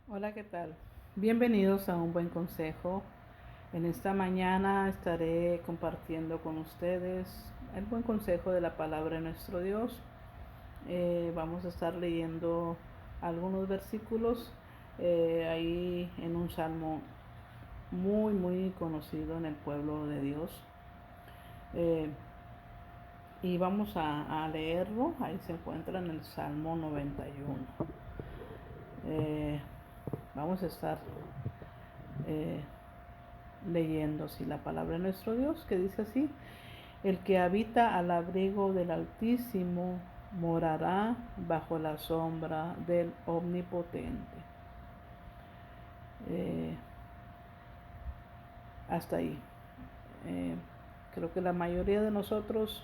Hola, ¿qué tal? Bienvenidos a un buen consejo. En esta mañana estaré compartiendo con ustedes el buen consejo de la palabra de nuestro Dios. Vamos a estar leyendo algunos versículos ahí en un salmo muy conocido en el pueblo de Dios. Eh, y vamos a leerlo. Ahí se encuentra en el Salmo 91. Vamos a estar eh, leyendo así la palabra de nuestro Dios, que dice así: el que habita al abrigo del Altísimo morará bajo la sombra del Omnipotente. Eh, Hasta ahí. Eh, Creo que la mayoría de nosotros,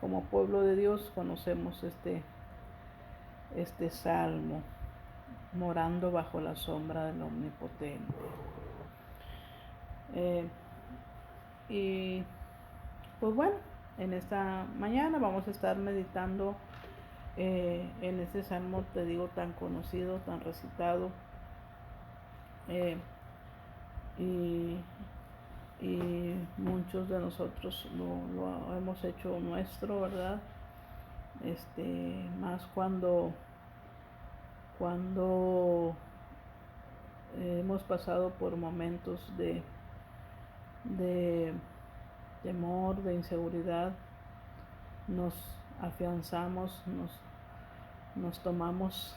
como pueblo de Dios, conocemos este salmo, morando bajo la sombra del Omnipotente. Eh, y pues bueno, en esta mañana vamos a estar meditando en este salmo, te digo, tan conocido, tan recitado, eh, y, y muchos de nosotros lo hemos hecho nuestro, ¿verdad? Más cuando hemos pasado por momentos de temor, de inseguridad, nos afianzamos, nos tomamos,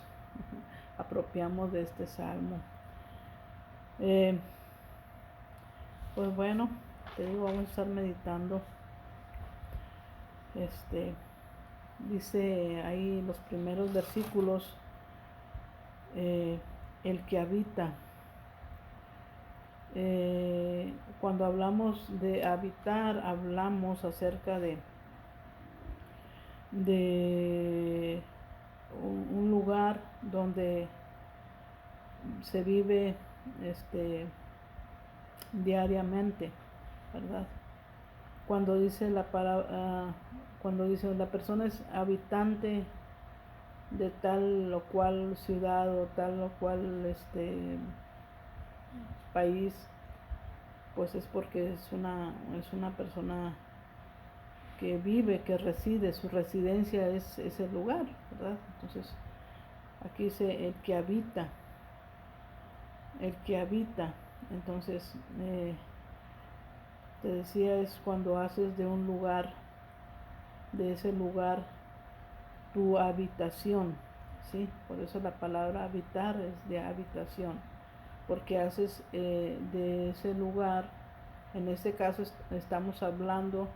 apropiamos de este salmo. Eh, pues bueno, te digo, vamos a estar meditando. Dice ahí los primeros versículos, el que habita. Cuando hablamos de habitar, hablamos acerca de un lugar donde se vive diariamente, ¿verdad? Cuando dice la palabra, cuando dice la persona es habitante de tal o cual ciudad o tal o cual país, pues es porque es una persona que vive, que reside, su residencia es ese lugar, ¿verdad? Entonces, aquí dice el que habita. Entonces, te decía, es cuando haces de un lugar, de ese lugar, tu habitación, ¿sí? Por eso la palabra habitar es de habitación, porque haces de ese lugar, en este caso estamos hablando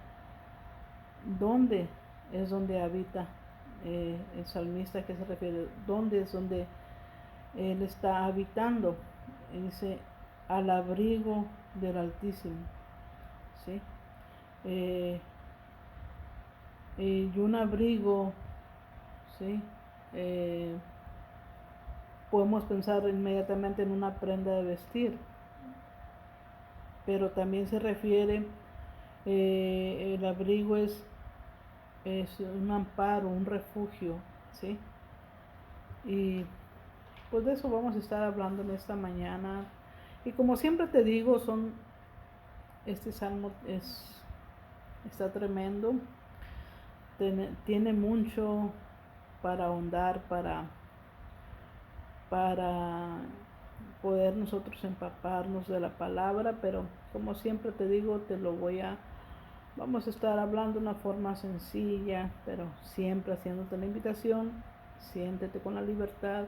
dónde es donde habita el salmista, que se refiere, dónde es donde él está habitando. Y dice, al abrigo del Altísimo, ¿sí? Eh, y un abrigo, ¿sí? Eh, Podemos pensar inmediatamente en una prenda de vestir, pero también se refiere, el abrigo es un amparo, un refugio, ¿sí? Y pues de eso vamos a estar hablando en esta mañana. Y como siempre te digo, este salmo está tremendo, tiene mucho para ahondar, para poder nosotros empaparnos de la palabra, pero como siempre te digo, vamos a estar hablando de una forma sencilla, pero siempre haciéndote la invitación. Siéntete con la libertad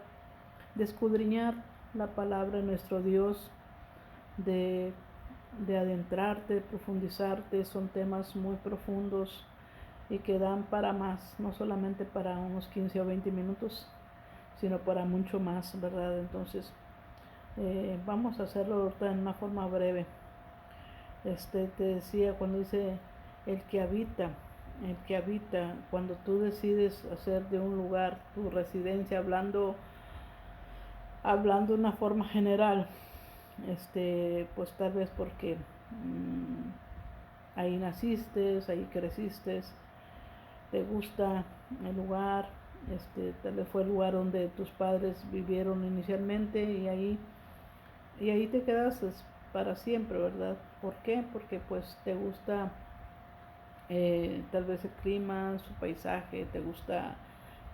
de escudriñar la palabra de nuestro Dios, de, de adentrarte, de profundizarte. Son temas muy profundos y que dan para más, no solamente para unos 15 o 20 minutos, sino para mucho más, ¿verdad? Entonces, vamos a hacerlo en una forma breve. Te decía, cuando dice el que habita, cuando tú decides hacer de un lugar tu residencia, hablando de una forma general, pues tal vez porque ahí naciste, ahí creciste, te gusta el lugar, tal vez fue el lugar donde tus padres vivieron inicialmente y ahí te quedas para siempre, ¿verdad? ¿Por qué? Porque pues te gusta tal vez el clima, su paisaje, te gusta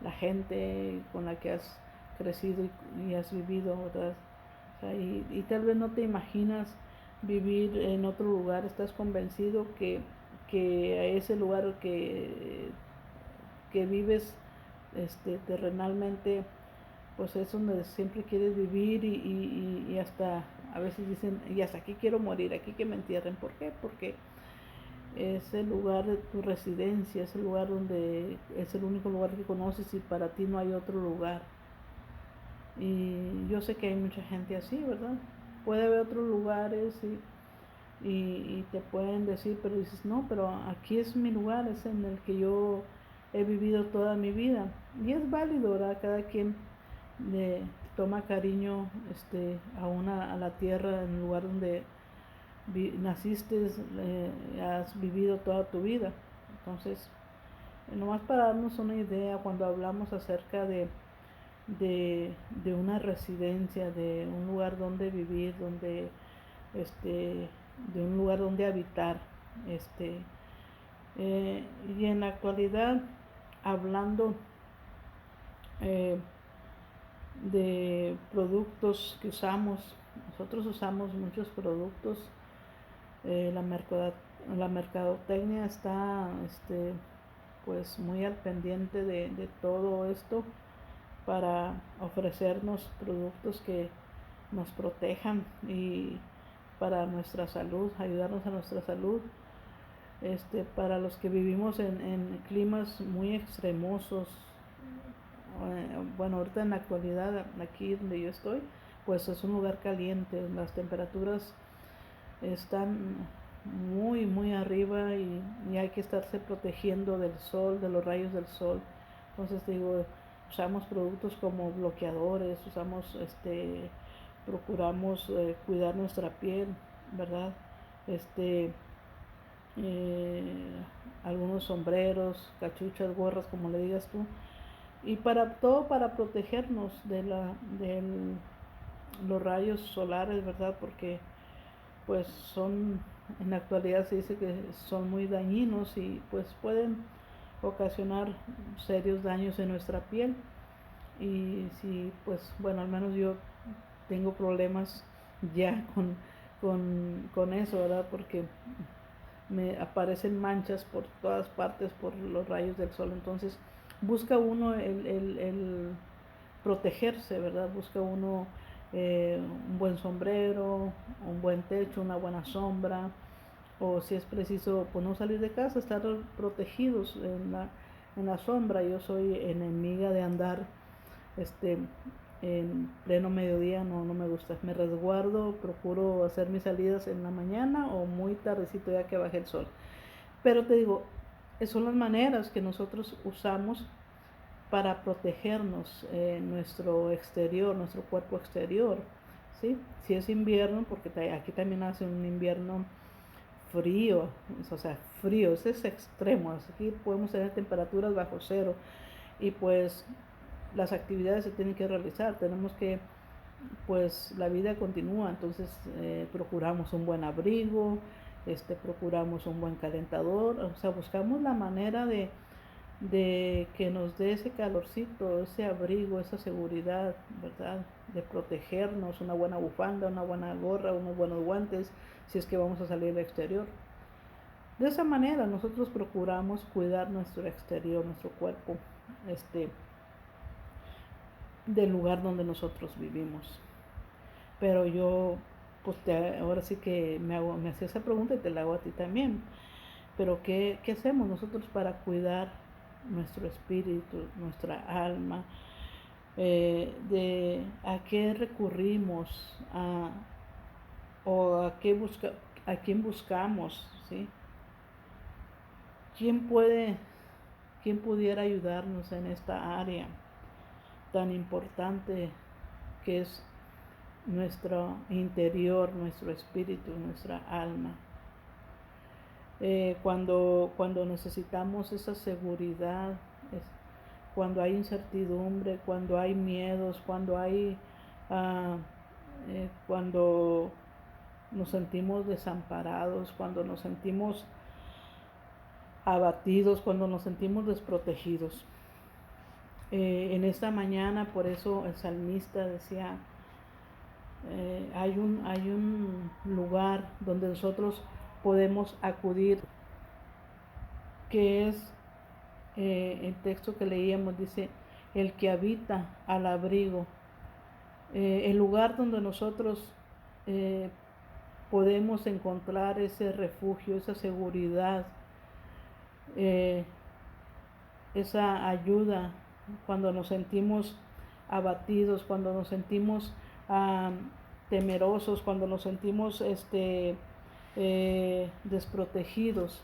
la gente con la que has crecido y has vivido, ¿verdad? O sea, y tal vez no te imaginas vivir en otro lugar, estás convencido que a ese lugar que vives terrenalmente, pues es donde siempre quieres vivir y hasta a veces dicen, y hasta aquí quiero morir, aquí que me entierren. ¿Por qué? Porque es el lugar de tu residencia, es el lugar donde es el único lugar que conoces y para ti no hay otro lugar. Y yo sé que hay mucha gente así, ¿verdad? Puede haber otros lugares y te pueden decir, pero dices, no, pero aquí es mi lugar, es en el que yo he vivido toda mi vida. Y es válido, ¿verdad? Cada quien le toma cariño a la tierra, en el lugar donde naciste, has vivido toda tu vida. Entonces, nomás para darnos una idea, cuando hablamos acerca de una residencia, de un lugar donde vivir, de un lugar donde habitar, y en la actualidad, hablando eh, de productos que usamos, nosotros usamos muchos productos, la mercadotecnia está pues muy al pendiente de todo esto para ofrecernos productos que nos protejan y para nuestra salud, ayudarnos a nuestra salud. Para los que vivimos en climas muy extremosos, bueno, ahorita en la actualidad, aquí donde yo estoy, pues es un lugar caliente, las temperaturas están muy arriba y hay que estarse protegiendo del sol, de los rayos del sol. Entonces digo, usamos productos como bloqueadores, procuramos cuidar nuestra piel, ¿verdad? Este, eh, Algunos sombreros, cachuchas, gorras, como le digas tú, y para todo para protegernos de los rayos solares, ¿verdad? Porque pues en la actualidad se dice que son muy dañinos y pues pueden ocasionar serios daños en nuestra piel. Y si pues bueno, al menos yo tengo problemas ya con eso, ¿verdad? Porque me aparecen manchas por todas partes por los rayos del sol. Entonces busca uno el protegerse, ¿verdad? Busca uno un buen sombrero, un buen techo, una buena sombra, o si es preciso, pues no salir de casa, estar protegidos en la sombra. Yo soy enemiga de andar este, en pleno mediodía, no me gusta. Me resguardo, procuro hacer mis salidas en la mañana o muy tardecito ya que baje el sol. Pero te digo, son las maneras que nosotros usamos para protegernos nuestro exterior, nuestro cuerpo exterior, ¿sí? Si es invierno, porque aquí también hace un invierno frío, o sea, frío, ese es extremo, aquí podemos tener temperaturas bajo cero y pues las actividades se tienen que realizar, tenemos que, pues la vida continúa, entonces procuramos un buen abrigo, procuramos un buen calentador, o sea, buscamos la manera de que nos dé ese calorcito, ese abrigo, esa seguridad, ¿verdad? De protegernos, una buena bufanda, una buena gorra, unos buenos guantes, si es que vamos a salir al exterior. De esa manera nosotros procuramos cuidar nuestro exterior, nuestro cuerpo, del lugar donde nosotros vivimos. Pero yo, pues ahora sí que me hacía esa pregunta y te la hago a ti también. Pero ¿qué hacemos nosotros para cuidar nuestro espíritu, nuestra alma? De a qué recurrimos, o a quién buscamos, ¿sí? ¿Quién quién pudiera ayudarnos en esta área tan importante que es nuestro interior, nuestro espíritu, nuestra alma? Cuando necesitamos esa seguridad, cuando hay incertidumbre, cuando hay miedos, cuando nos sentimos desamparados, cuando nos sentimos abatidos, cuando nos sentimos desprotegidos. En esta mañana, por eso el salmista decía, hay un lugar donde nosotros podemos acudir, que es el texto que leíamos, dice, el que habita al abrigo, el lugar donde nosotros podemos encontrar ese refugio, esa seguridad, esa ayuda cuando nos sentimos abatidos, cuando nos sentimos temerosos, cuando nos sentimos desprotegidos.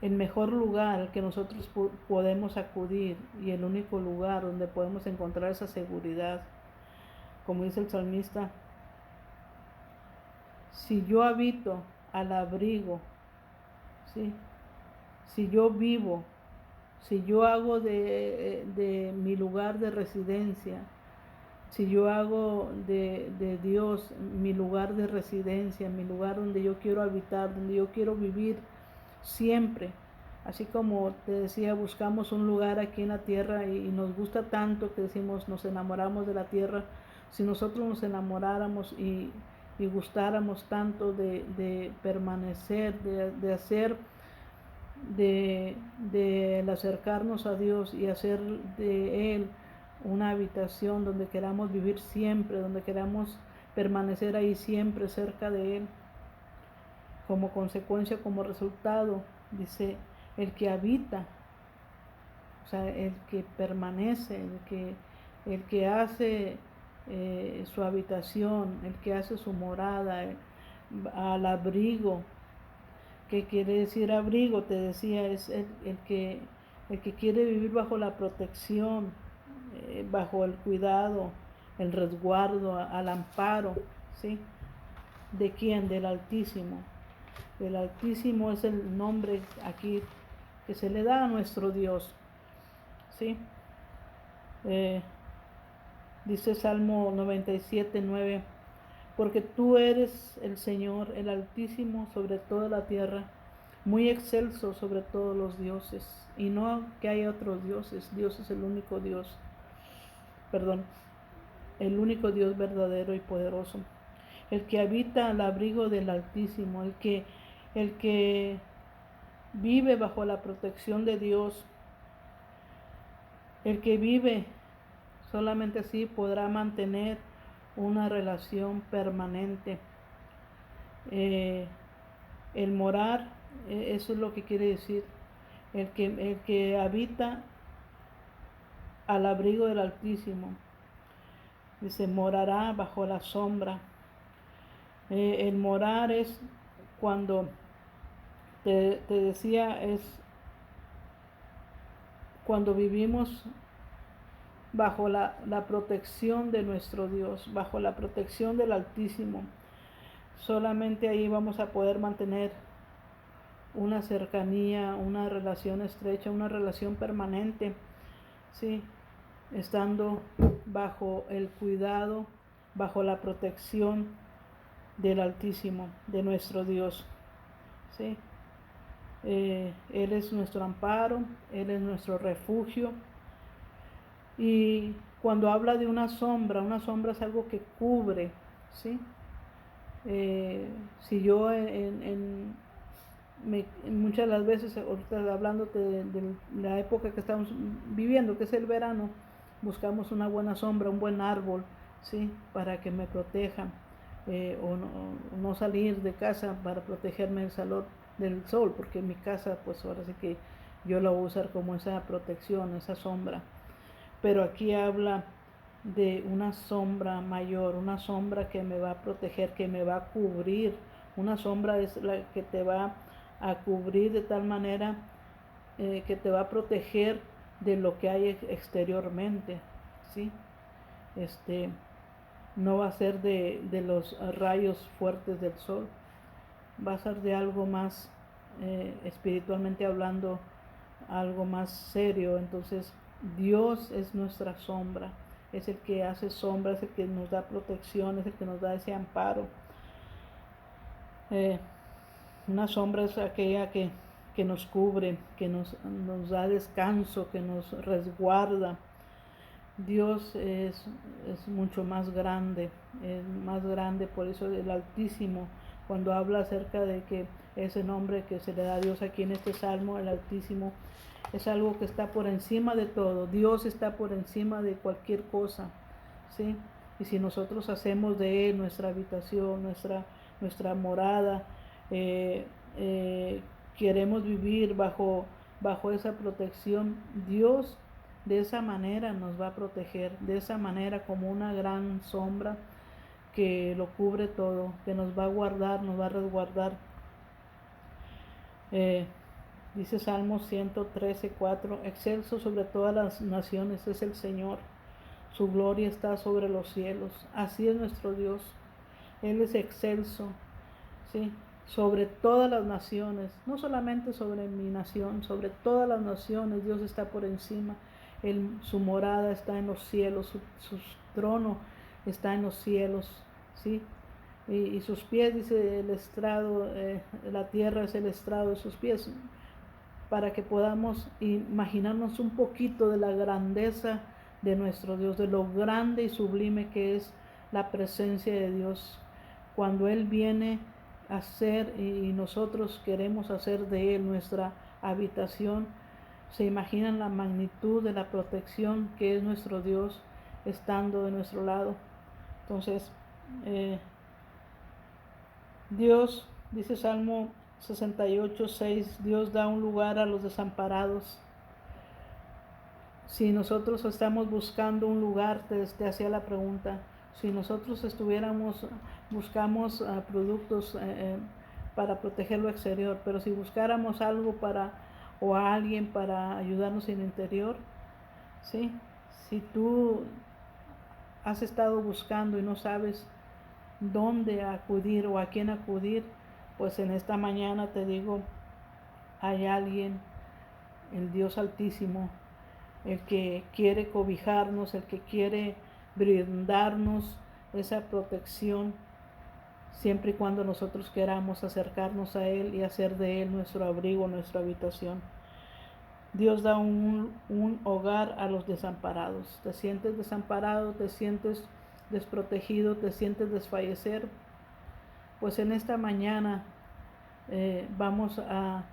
El mejor lugar al que nosotros podemos acudir y el único lugar donde podemos encontrar esa seguridad, como dice el salmista, si yo habito al abrigo, ¿sí? Si yo vivo, si yo hago de mi lugar de residencia, si yo hago de Dios mi lugar de residencia, mi lugar donde yo quiero habitar, donde yo quiero vivir siempre, así como te decía, buscamos un lugar aquí en la tierra y nos gusta tanto que decimos nos enamoramos de la tierra. Si nosotros nos enamoráramos y gustáramos tanto de permanecer, de hacer, de acercarnos a Dios y hacer de Él una habitación donde queramos vivir siempre, donde queramos permanecer ahí siempre cerca de Él, como consecuencia, como resultado, dice, el que habita, o sea, el que permanece, el que hace su habitación, el que hace su morada, al abrigo. ¿Qué quiere decir abrigo? Te decía, es el que quiere vivir bajo la protección, bajo el cuidado, el resguardo, al amparo, ¿sí? ¿De quién? Del Altísimo. El Altísimo es el nombre aquí que se le da a nuestro Dios, ¿sí? Dice Salmo 97:9, porque tú eres el Señor, el Altísimo sobre toda la tierra, muy excelso sobre todos los dioses, y no que haya otros dioses. Dios es el único Dios, el único Dios verdadero y poderoso, el que habita al abrigo del Altísimo, el que vive bajo la protección de Dios, el que vive solamente así podrá mantener una relación permanente. El morar, eso es lo que quiere decir, el que habita al abrigo del Altísimo, dice, morará bajo la sombra. El morar es cuando, te decía, es cuando vivimos bajo la protección de nuestro Dios, bajo la protección del Altísimo. Solamente ahí vamos a poder mantener una cercanía, una relación estrecha, una relación permanente, ¿sí? Estando bajo el cuidado, bajo la protección del Altísimo, de nuestro Dios, ¿sí? Él es nuestro amparo, Él es nuestro refugio. Y cuando habla de una sombra es algo que cubre, ¿sí? Si yo muchas de las veces, ahorita hablándote de la época que estamos viviendo, que es el verano, buscamos una buena sombra, un buen árbol, ¿sí? Para que me proteja, o no salir de casa para protegerme del sol, porque en mi casa, pues ahora sí que yo la voy a usar como esa protección, esa sombra. Pero aquí habla de una sombra mayor, una sombra que me va a proteger, que me va a cubrir. Una sombra es la que te va a cubrir de tal manera que te va a proteger de lo que hay exteriormente, ¿sí? No va a ser de los rayos fuertes del sol, va a ser de algo más espiritualmente hablando, algo más serio. Entonces Dios es nuestra sombra, es el que hace sombra, es el que nos da protección, es el que nos da ese amparo. Una sombra es aquella que nos cubre, que nos da descanso, que nos resguarda. Dios es mucho más grande, por eso el Altísimo, cuando habla acerca de que ese nombre que se le da a Dios aquí en este Salmo, el Altísimo, es algo que está por encima de todo. Dios está por encima de cualquier cosa, ¿sí? Y si nosotros hacemos de Él nuestra habitación, nuestra morada, queremos vivir bajo esa protección, Dios de esa manera nos va a proteger, de esa manera como una gran sombra que lo cubre todo, que nos va a guardar, nos va a resguardar. Dice Salmo 113:4, excelso sobre todas las naciones es el Señor, su gloria está sobre los cielos. Así es nuestro Dios, Él es excelso, ¿sí? Sobre todas las naciones, no solamente sobre mi nación, sobre todas las naciones Dios está por encima. Su morada está en los cielos, su trono está en los cielos, ¿sí? Y sus pies, dice el estrado, la tierra es el estrado de sus pies, para que podamos imaginarnos un poquito de la grandeza de nuestro Dios, de lo grande y sublime que es la presencia de Dios. Cuando Él viene a ser y nosotros queremos hacer de Él nuestra habitación, se imaginan la magnitud de la protección que es nuestro Dios estando de nuestro lado. Entonces, Dios, dice Salmo 68:6, Dios da un lugar a los desamparados. Si nosotros estamos buscando un lugar, te hacía la pregunta, si nosotros buscamos productos para proteger lo exterior, pero si buscáramos algo o a alguien para ayudarnos en el interior, ¿sí? Si tú has estado buscando y no sabes dónde acudir o a quién acudir, pues en esta mañana te digo, hay alguien, el Dios Altísimo, el que quiere cobijarnos, el que quiere brindarnos esa protección, siempre y cuando nosotros queramos acercarnos a Él y hacer de Él nuestro abrigo, nuestra habitación. Dios da un hogar a los desamparados. Te sientes desamparado, te sientes desprotegido, te sientes desfallecer, pues en esta mañana vamos a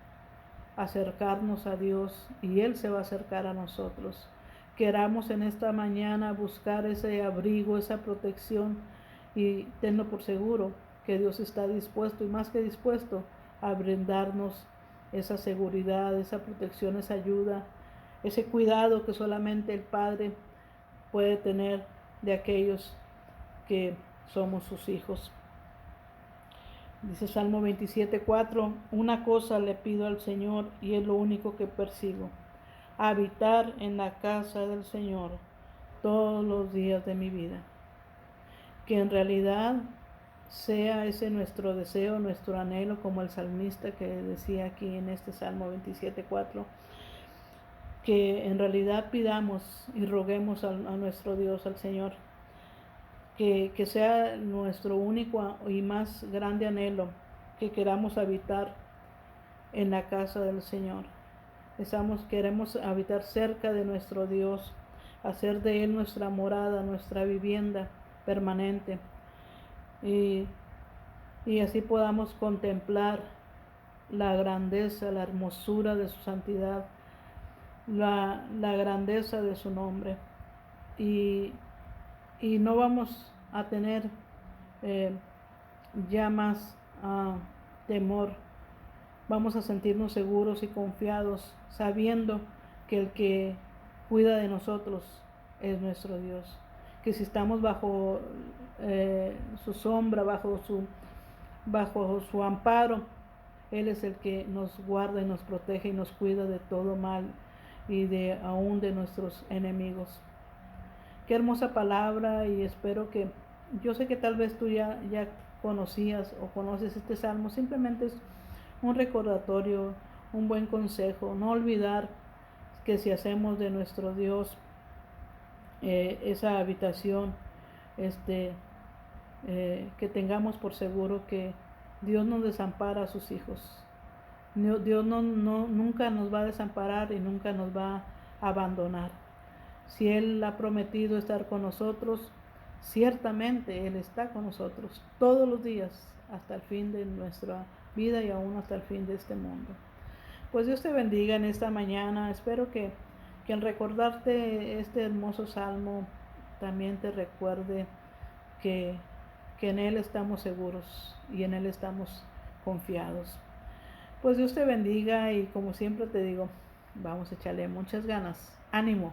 acercarnos a Dios y Él se va a acercar a nosotros. Queramos en esta mañana buscar ese abrigo, esa protección, y tenlo por seguro que Dios está dispuesto y más que dispuesto a brindarnos esa seguridad, esa protección, esa ayuda, ese cuidado que solamente el Padre puede tener de aquellos que somos sus hijos. Dice Salmo 27:4, una cosa le pido al Señor y es lo único que persigo, habitar en la casa del Señor todos los días de mi vida. Que en realidad sea ese nuestro deseo, nuestro anhelo, como el salmista que decía aquí en este Salmo 27:4, que en realidad pidamos y roguemos a nuestro Dios, al Señor, que sea nuestro único y más grande anhelo, que queramos habitar en la casa del Señor. Queremos habitar cerca de nuestro Dios, hacer de Él nuestra morada, nuestra vivienda permanente, y así podamos contemplar la grandeza, la hermosura de su santidad, la grandeza de su nombre, y no vamos a tener ya más temor. Vamos a sentirnos seguros y confiados, sabiendo que el que cuida de nosotros es nuestro Dios. Que si estamos bajo su sombra, bajo su amparo, Él es el que nos guarda y nos protege y nos cuida de todo mal y aún de nuestros enemigos. Qué hermosa palabra, y espero que, yo sé que tal vez tú ya conocías o conoces salmo, simplemente es un recordatorio, un buen consejo, no olvidar que si hacemos de nuestro Dios esa habitación, que tengamos por seguro que Dios no desampara a sus hijos. Dios nunca nos va a desamparar y nunca nos va a abandonar. Si Él ha prometido estar con nosotros, ciertamente Él está con nosotros todos los días hasta el fin de nuestra vida y aún hasta el fin de este mundo. Pues Dios te bendiga en esta mañana. Espero que al recordarte este hermoso salmo también te recuerde que en Él estamos seguros y en Él estamos confiados. Pues Dios te bendiga y como siempre te digo, vamos a echarle muchas ganas. Ánimo.